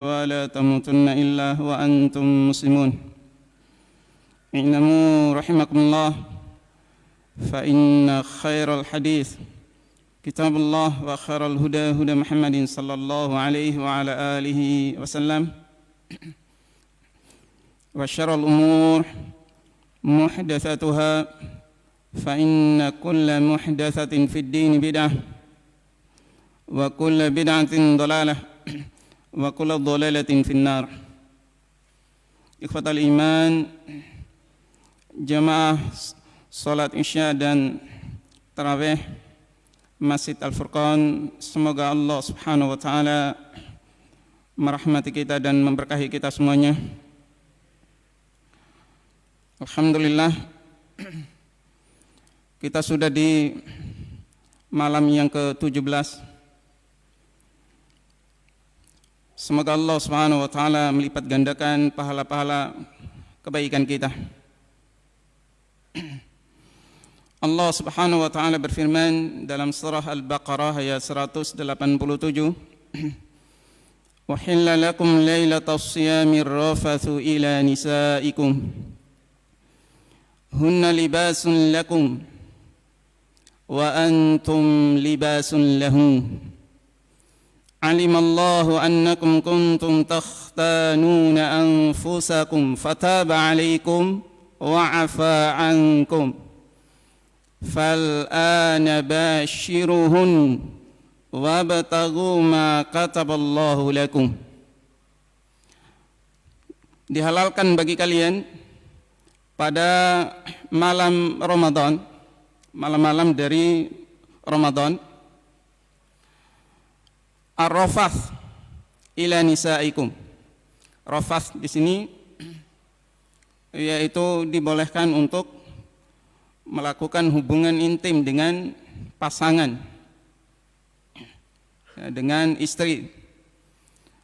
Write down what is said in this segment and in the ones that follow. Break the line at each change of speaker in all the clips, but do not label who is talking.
ولا تموتن إلا وأنتم مسلمون اعلموا رحمكم الله فإن خير الحديث كتاب الله وخير الهدى هدى محمد صلى الله عليه وعلى آله وسلم وشر الأمور محدثاتها فإن كل محدثة في الدين بدعة وكل بدعة ضلالة wa kullu dhalalatin finnar. Ikhwatal iman, jamaah salat Isya dan tarawih Masjid Al-Furqan, semoga Allah Subhanahu wa taala merahmati kita dan memberkahi kita semuanya. Alhamdulillah, kita sudah di malam yang ke-17. Semoga Allah Subhanahu wa taala melipat gandakan pahala-pahala kebaikan kita. Allah Subhanahu wa taala berfirman dalam surah Al-Baqarah ayat 187, "Wahilla lakum lailatas siyamir rafathu ila nisaikum hunna libasun lakum wa antum libasun lahum." Alimallahu annakum kuntum takhtanuna anfusakum fataba alaikum wa afa ankum fal'ana bashiruhun wabtaghu ma kataballahu lakum. Dihalalkan bagi kalian pada malam Ramadan, malam-malam dari Ramadan, ar-rafath ila nisaikum. Rafath di sini yaitu dibolehkan untuk melakukan hubungan intim dengan pasangan, dengan istri.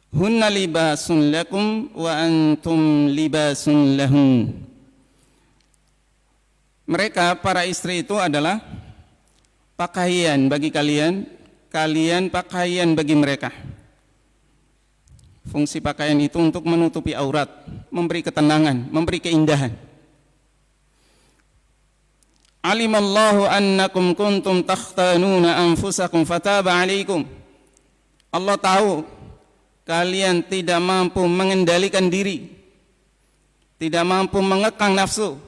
Hunna libasun lakum wa antum libasun lahum. Mereka para istri itu adalah pakaian bagi kalian, kalian pakaian bagi mereka. Fungsi pakaian itu untuk menutupi aurat, memberi ketenangan, memberi keindahan. Alimallahu annakum kuntum takhtanuna anfusakum fataba alaikum. Allah tahu kalian tidak mampu mengendalikan diri, tidak mampu mengekang nafsu,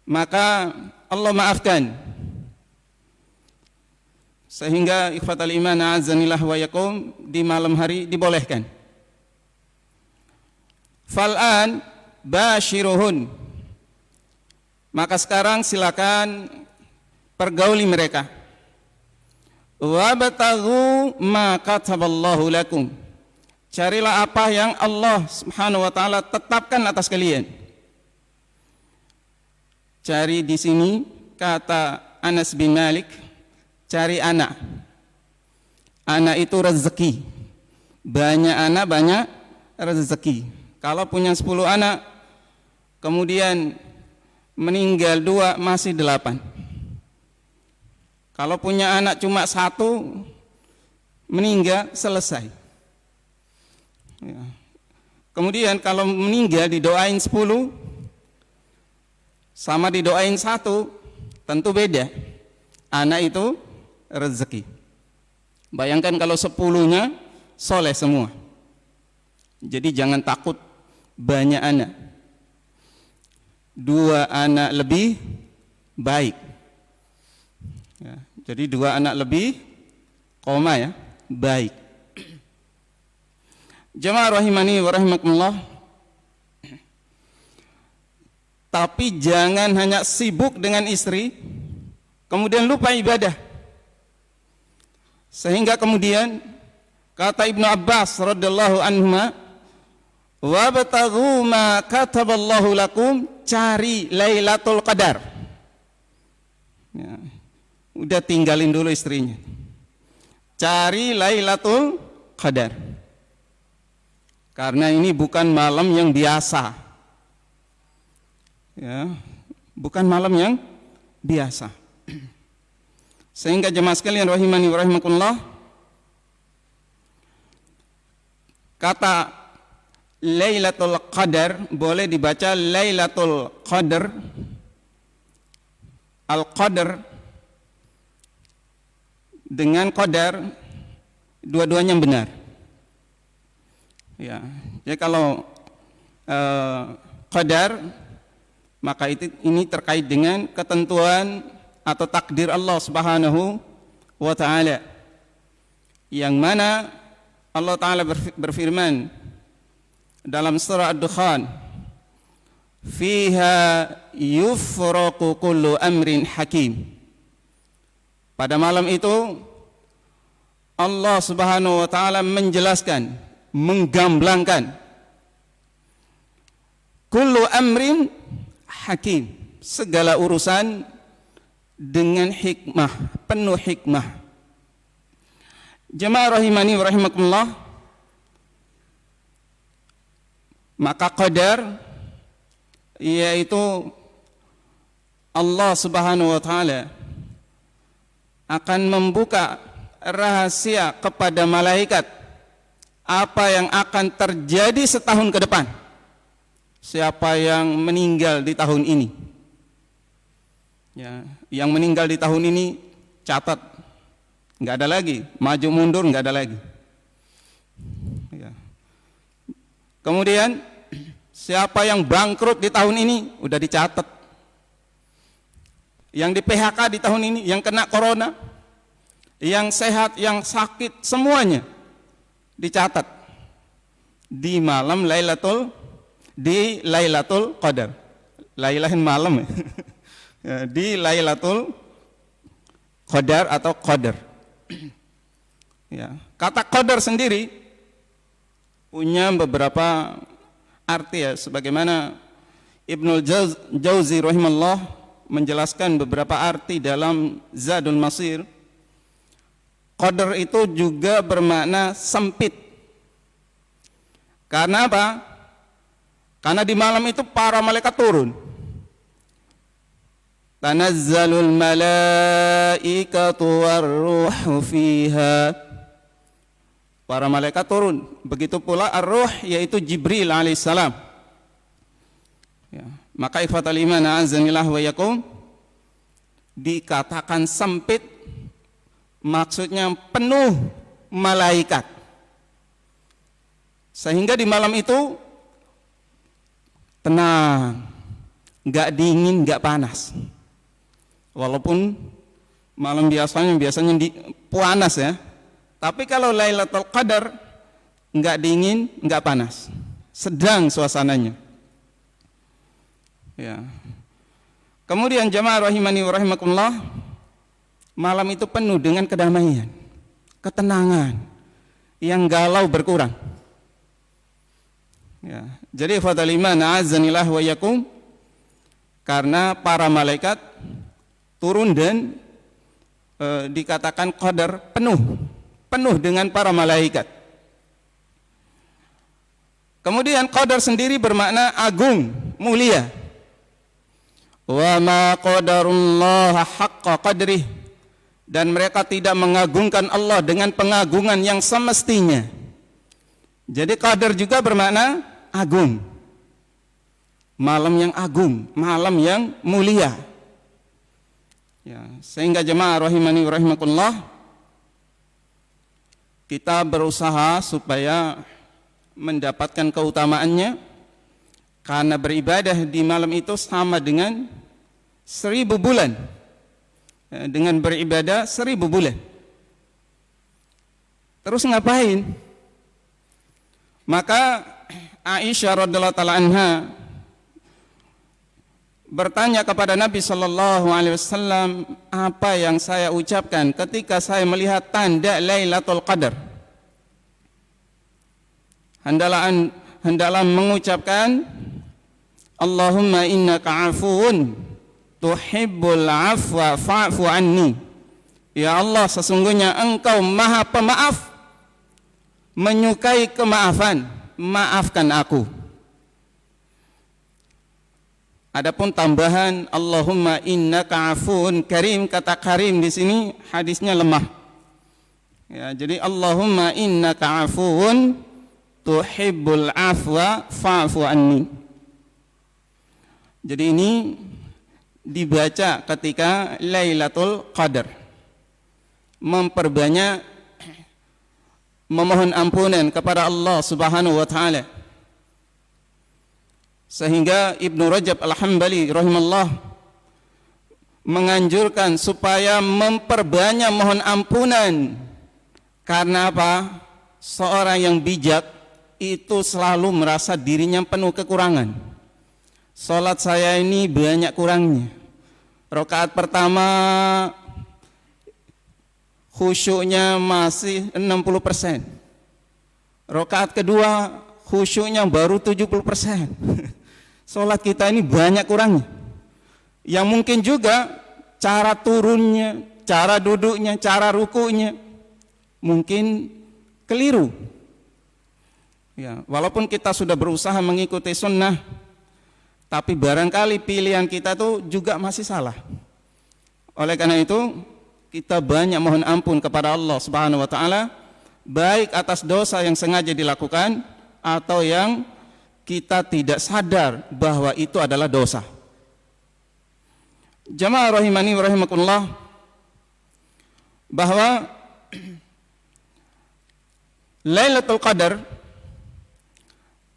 maka Allah maafkan. Sehingga ikhwatal iman azanillah wa yakum, di malam hari dibolehkan. Fal'an bashiruhun, maka sekarang silakan pergauli mereka. Wabtaghu ma kataballahu lakum, carilah apa yang Allah Subhanahu wa taala tetapkan atas kalian. Cari di sini kata Anas bin Malik, cari anak. Anak itu rezeki. Banyak anak, banyak rezeki. Kalau punya 10 anak, kemudian meninggal 2, masih 8. Kalau punya anak cuma 1, meninggal, selesai. Ya. Kemudian kalau meninggal didoain 10, sama didoain 1, tentu beda. Anak itu rezeki. Bayangkan kalau 10-nya soleh semua. Jadi jangan takut banyak anak. 2 anak lebih baik. Ya, jadi 2 anak lebih, baik. Jamaah rahimani wa rahimakumullah. Tapi jangan hanya sibuk dengan istri, kemudian lupa ibadah. Sehingga kemudian kata Ibnu Abbas radhiyallahu anhuma, wabtaghu ma kataballahu lakum, cari Lailatul Qadar. Ya, udah tinggalin dulu istrinya. Cari Lailatul Qadar. Karena ini bukan malam yang biasa. Ya, bukan malam yang biasa. Sehingga jemaah sekalian rahimani wa rahimakumullah, kata Lailatul Qadar boleh dibaca Lailatul Qadar, Al-Qadar dengan Qadar, dua-duanya benar. Ya, jadi kalau Qadar, maka ini terkait dengan ketentuan atau takdir Allah Subhanahu wa ta'ala, yang mana Allah Ta'ala berfirman dalam surah Ad-Dukhan, fiha yufraqu kullu amrin hakim. Pada malam itu Allah Subhanahu wa ta'ala menjelaskan, menggamblangkan kullu amrin hakim, segala urusan dengan hikmah, penuh hikmah. Jemaah rahimani wa rahimakumullah, maka qadar yaitu Allah Subhanahu wa ta'ala akan membuka rahasia kepada malaikat apa yang akan terjadi setahun ke depan. Siapa yang meninggal di tahun ini, ya, yang meninggal di tahun ini catat, nggak ada lagi, maju mundur nggak ada lagi. Ya. Kemudian siapa yang bangkrut di tahun ini udah dicatat. Yang di PHK di tahun ini, yang kena corona, yang sehat, yang sakit, semuanya dicatat di malam di Lailatul Qadar. Lailahin malam ya. Di Lailatul Qadar atau Qadar. Ya, kata Qadar sendiri punya beberapa arti ya, sebagaimana Ibnul Jauzi rahimahullah menjelaskan beberapa arti dalam Zadul Masir. Qadar itu juga bermakna sempit. Karena apa? Karena di malam itu para malaikat turun. Tanazzalul malaikatu warruhu fiha. Para malaikat turun. Begitu pula ar-ruh, yaitu Jibril alaihissalam. Ya. Maka ikhwatal iman a'azzanillah wa yakum, dikatakan sempit, maksudnya penuh malaikat. Sehingga di malam itu tenang, nggak dingin, nggak panas. Walaupun malam biasanya panas ya. Tapi kalau Lailatul Qadar nggak dingin, nggak panas, sedang suasananya. Ya. Kemudian jamaah rahimani wa rahimakumullah, malam itu penuh dengan kedamaian, ketenangan, yang galau berkurang. Ya. Jadi fadhal iman a'azzanillah wa yakum, karena para malaikat turun dan dikatakan qadar penuh dengan para malaikat. Kemudian qadar sendiri bermakna agung, mulia. Wa ma qadarullaha haqqa qadrih, dan mereka tidak mengagungkan Allah dengan pengagungan yang semestinya. Jadi qadar juga bermakna agung, malam yang agung, malam yang mulia. Ya, sehingga jemaah rahimani wa rahimakumullah, kita berusaha supaya mendapatkan keutamaannya, karena beribadah di malam itu sama dengan 1000 bulan. Ya, dengan beribadah 1000 bulan. Terus ngapain? Maka Aisyah radhiyallahu taala anha bertanya kepada Nabi sallallahu alaihi wasallam, apa yang saya ucapkan ketika saya melihat tanda Lailatul Qadar? Hendaklah mengucapkan, Allahumma innaka afuun tuhibbul afwa fa'fu anni. Ya Allah, sesungguhnya Engkau Maha Pemaaf, menyukai kemaafan, maafkan aku. Adapun tambahan Allahumma innaka afuun karim, kata karim di sini hadisnya lemah. Ya, jadi Allahumma innaka afuun tuhibbul afwa fa'fu anni. Jadi ini dibaca ketika Lailatul Qadar, memperbanyak memohon ampunan kepada Allah Subhanahu wa taala. Sehingga Ibnu Rajab Al-Hambali rahimallah menganjurkan supaya memperbanyak mohon ampunan. Karena apa? Seorang yang bijak itu selalu merasa dirinya penuh kekurangan. Salat saya ini banyak kurangnya. Rakaat pertama khusyuknya masih 60%. Rakaat kedua khusyuknya baru 70%. Salat kita ini banyak kurangnya. Yang mungkin juga cara turunnya, cara duduknya, cara rukunya mungkin keliru. Ya, walaupun kita sudah berusaha mengikuti sunnah, tapi barangkali pilihan kita tuh juga masih salah. Oleh karena itu, kita banyak mohon ampun kepada Allah Subhanahu wa taala, baik atas dosa yang sengaja dilakukan atau yang kita tidak sadar bahwa itu adalah dosa. Jamaah rahimani wa rahimakumullah, bahwa Lailatul Qadar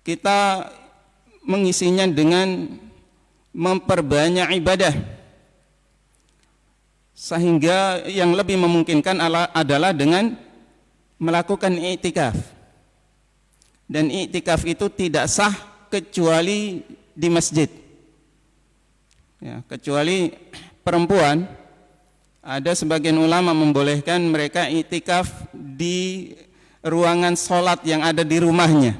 kita mengisinya dengan memperbanyak ibadah, sehingga yang lebih memungkinkan adalah dengan melakukan i'tikaf. Dan i'tikaf itu tidak sah kecuali di masjid. Ya, kecuali perempuan, ada sebagian ulama membolehkan mereka i'tikaf di ruangan sholat yang ada di rumahnya.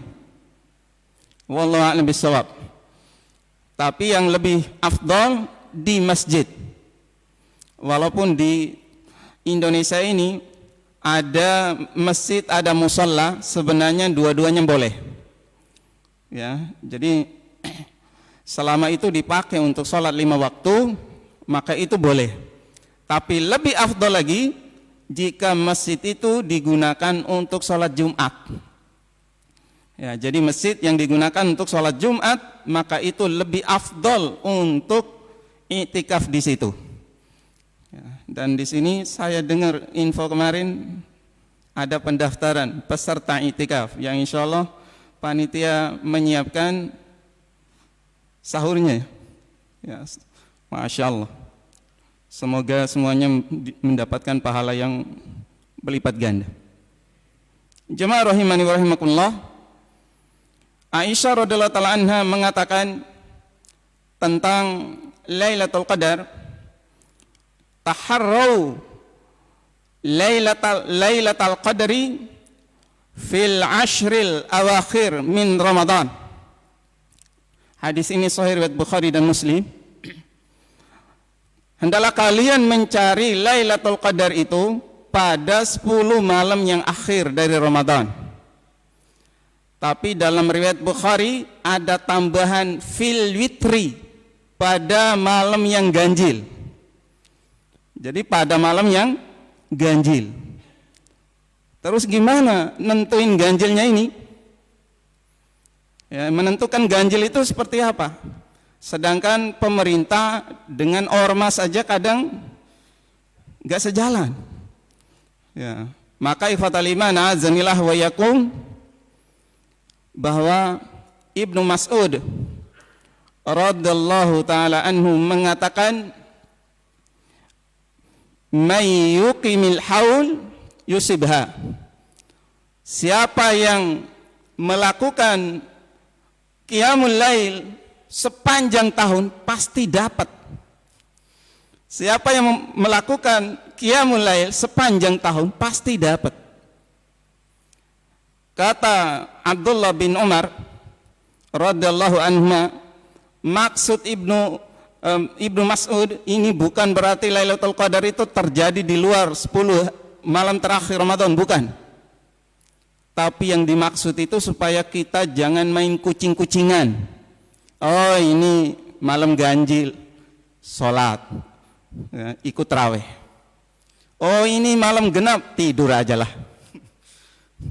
Wallahu a'lam bishawab. Tapi yang lebih afdal di masjid. Walaupun di Indonesia ini ada masjid, ada musalla, sebenarnya dua-duanya boleh. Ya, jadi selama itu dipakai untuk sholat 5 waktu, maka itu boleh. Tapi lebih afdal lagi jika masjid itu digunakan untuk sholat Jumat. Ya, jadi masjid yang digunakan untuk sholat Jumat, maka itu lebih afdal untuk i'tikaf di situ. Ya, dan di sini saya dengar info kemarin ada pendaftaran peserta i'tikaf yang insya Allah panitia menyiapkan sahurnya. Ya, Masya Allah. Semoga semuanya mendapatkan pahala yang berlipat ganda. Jemaah rahimani wa rahimakumullah, Aisyah radhiyallahu ta'ala anha mengatakan tentang Lailatul Qadar, taharrau Lailatul Qadri fil ashril awakhir min Ramadan. Hadis ini sahih riwayat Bukhari dan Muslim. Hendaklah kalian mencari Lailatul Qadar itu pada 10 malam yang akhir dari Ramadan. Tapi dalam riwayat Bukhari ada tambahan fil witri, pada malam yang ganjil. Jadi pada malam yang ganjil. Terus gimana nentuin ganjilnya ini? Ya, menentukan ganjil itu seperti apa? Sedangkan pemerintah dengan ormas saja kadang gak sejalan. Ya, maka ikhwatal iman azanillah wa yakum, bahwa Ibnu Mas'ud radhiyallahu ta'ala anhu mengatakan, may yuqimil haul yusibha. Siapa yang melakukan qiyamul lail sepanjang tahun pasti dapat. Siapa yang melakukan qiyamul lail sepanjang tahun pasti dapat. Kata Abdullah bin Umar radhiyallahu anhu, maksud Ibnu Mas'ud ini bukan berarti Lailatul Qadar itu terjadi di luar 10 malam terakhir Ramadan, bukan. Tapi yang dimaksud itu supaya kita jangan main kucing-kucingan. Oh, ini malam ganjil, sholat, ya, ikut tarawih. Oh, ini malam genap, tidur aja lah.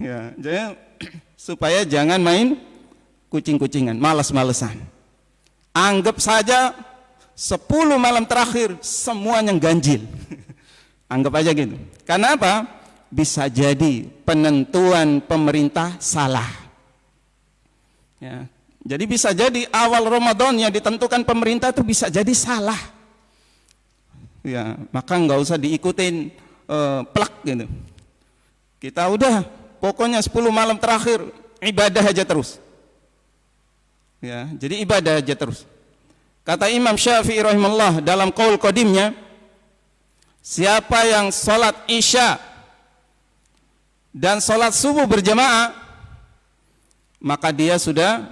Ya, jadi supaya jangan main kucing-kucingan, malas-malesan. Anggap saja 10 malam terakhir semuanya ganjil. Anggap aja gitu. Karena apa? Bisa jadi penentuan pemerintah salah. Ya. Jadi bisa jadi awal Ramadan yang ditentukan pemerintah itu bisa jadi salah. Ya, maka nggak usah diikutin plak gitu. Kita udah pokoknya 10 malam terakhir ibadah aja terus. Ya, jadi ibadah aja terus. Kata Imam Syafi'i rahimahullah dalam qaul qadimnya, siapa yang sholat isya dan sholat subuh berjamaah, maka dia sudah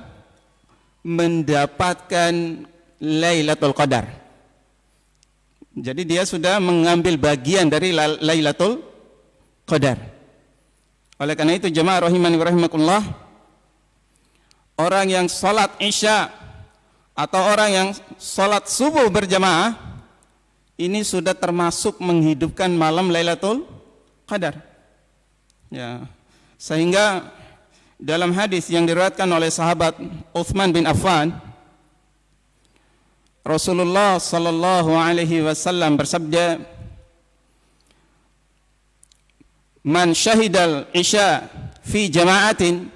mendapatkan Lailatul Qadar. Jadi dia sudah mengambil bagian dari Lailatul Qadar. Oleh karena itu jemaah rahimani wa rahimakumullah, orang yang sholat isya atau orang yang sholat subuh berjamaah ini sudah termasuk menghidupkan malam Lailatul Qadar. Ya, sehingga dalam hadis yang diriwayatkan oleh sahabat Utsman bin Affan, Rasulullah sallallahu alaihi wasallam bersabda, "Man syahidal isya fi jama'atin,"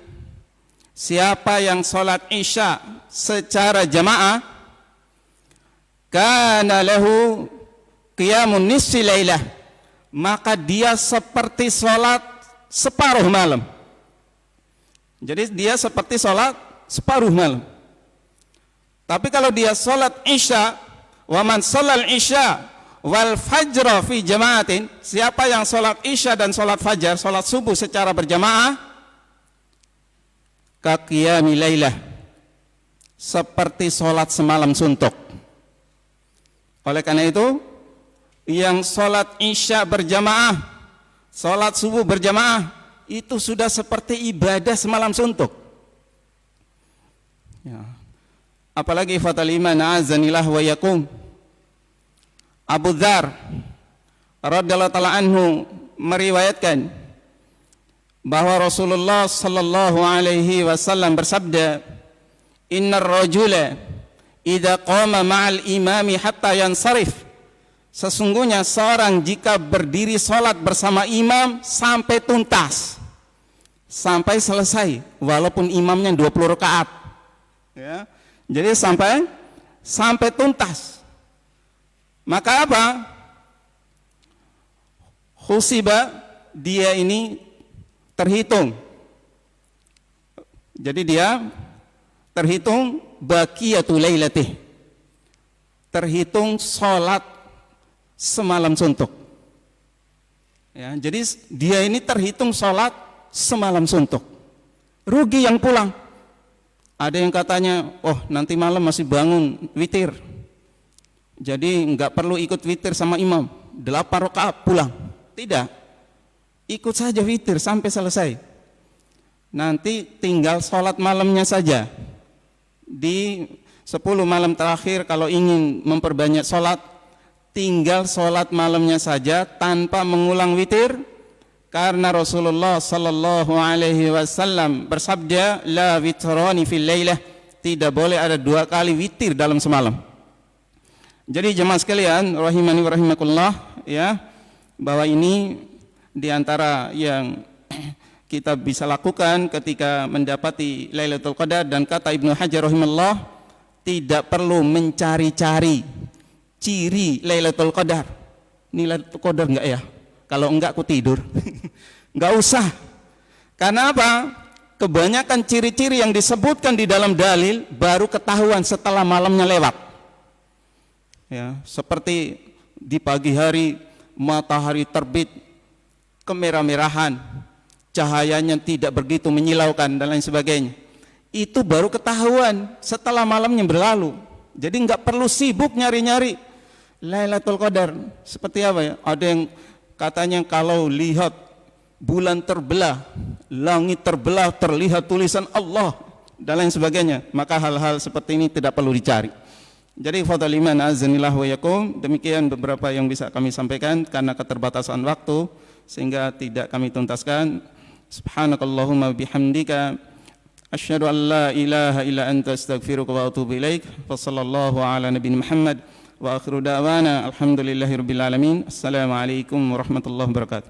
siapa yang salat isya secara jamaah, kana lahu qiyamun nisfi lailah, maka dia seperti salat separuh malam. Jadi dia seperti sholat separuh malam. Tapi kalau dia sholat isya, wa man sholal isya wal fajra fi jama'atin, siapa yang sholat isya dan sholat fajar, sholat subuh secara berjamaah, ka qiyami lailah, seperti sholat semalam suntuk. Oleh karena itu, yang sholat isya berjamaah, sholat subuh berjamaah, itu sudah seperti ibadah semalam suntuk. Ya. Apalagi fatal iman azanillah wa yakum. Abu Dzar radhiyallahu taala anhu meriwayatkan bahwa Rasulullah sallallahu alaihi wasallam bersabda, "Innar rajula idza qama ma'al imami hatta yansarif." Sesungguhnya seorang jika berdiri sholat bersama imam sampai tuntas, sampai selesai, walaupun imamnya 20 rakaat, ya, jadi sampai tuntas, maka apa? Husiba, dia ini terhitung. Jadi dia terhitung baqiyatul lailatih, terhitung sholat semalam suntuk. Ya, jadi dia ini terhitung sholat semalam suntuk. Rugi yang pulang. Ada yang katanya, oh nanti malam masih bangun witir, jadi nggak perlu ikut witir sama imam, 8 rakaat pulang. Tidak, ikut saja witir sampai selesai. Nanti tinggal sholat malamnya saja. Di 10 malam terakhir kalau ingin memperbanyak sholat, tinggal sholat malamnya saja tanpa mengulang witir, karena Rasulullah sallallahu alaihi wasallam bersabda, la witrani fil lailah, tidak boleh ada 2 kali witir dalam semalam. Jadi jemaah sekalian rahimani wa rahimakumullah, ya, bahwa ini diantara yang kita bisa lakukan ketika mendapati Lailatul Qadar. Dan kata Ibnu Hajar rahimahullah, tidak perlu mencari-cari ciri Lailatul Qadar. Ini Lailatul Qadar enggak ya? Kalau enggak aku tidur. Enggak usah. Karena apa? Kebanyakan ciri-ciri yang disebutkan di dalam dalil baru ketahuan setelah malamnya lewat. Ya, seperti di pagi hari matahari terbit kemerah-merahan, cahayanya tidak begitu menyilaukan dan lain sebagainya. Itu baru ketahuan setelah malamnya berlalu. Jadi enggak perlu sibuk nyari-nyari Lailatul Qadar seperti apa ya? Ada yang katanya kalau lihat bulan terbelah, langit terbelah, terlihat tulisan Allah dan lain sebagainya, maka hal-hal seperti ini tidak perlu dicari. Jadi fadhal iman azanillah wa yakum, demikian beberapa yang bisa kami sampaikan karena keterbatasan waktu sehingga tidak kami tuntaskan. Subhanakallahumma bihamdika Asyhadu an la ilaha illa anta astaghfiruka wa atubu ilaik. Wa sallallahu ala nabiyina Muhammad wa akhiru da'wana alhamdulillahirabbil alamin. Assalamualaikum warahmatullahi wabarakatuh.